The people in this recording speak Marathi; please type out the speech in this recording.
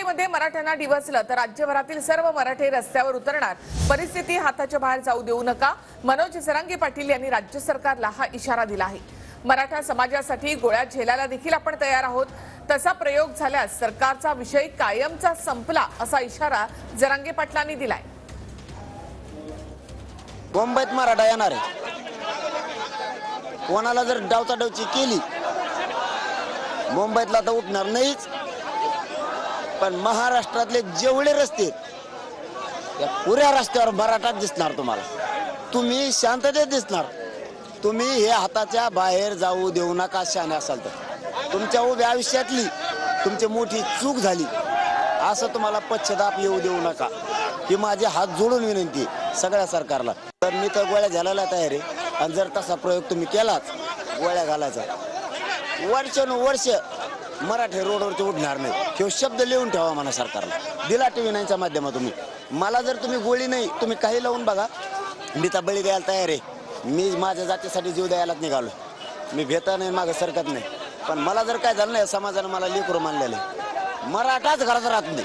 मुंबईमध्ये मराठ्यांना डिवचलं तर राज्यभरातील सर्व मराठे रस्त्यावर उतरणार, परिस्थिती हाताच्या बाहेर जाऊ देऊ नका, मनोज जरांगे पाटील यांनी राज्य सरकारला हा इशारा दिला आहे। मराठा समाजासाठी गोळ्या झेलायला देखील आपण तयार आहोत, तसा प्रयोग झाल्यास सरकारचा विषय कायमचा संपला असा इशारा जरांगे पाटलांनी दिलाय। मुंबईत मराठा येणार आहे, कोणाला जर डावचाडवची केली मुंबईतला तर उठणार नाहीच, पण महाराष्ट्रातले जेवढे रस्ते या पुऱ्या रस्त्यावर मराठाच दिसणार तुम्हाला। तुम्ही शांततेत दिसणार, तुम्ही हे हाताच्या बाहेर जाऊ देऊ नका। शहाणे असाल तर तुमच्या उभ्या आयुष्यातली तुमची मोठी चूक झाली असं तुम्हाला पश्चाताप येऊ देऊ नका, ही माझे हात जोडून विनंती सगळ्या सरकारला। तर मी तर गोळ्या घालायला तयार आहे, आणि जर तसा प्रयोग तुम्ही केलाच गोळ्या घालायचा, वर्षानुवर्ष मराठी रोडवरती उठणार नाही, हे शब्द लिहून ठेवा म्हणा सरकारला। दिला TV9च्या माध्यमातून मला जर तुम्ही गोळी नाही तुम्ही काही लावून बघा, मी तर बळी द्यायला तयार आहे। मी माझ्या जातीसाठी जीव द्यायलाच निघालो, मी भेटा नाही मागे सरकत नाही, पण मला जर काय झालं नाही समाजाने मला लेकरू मानलेलं, मराठाच घरात राहत नाही।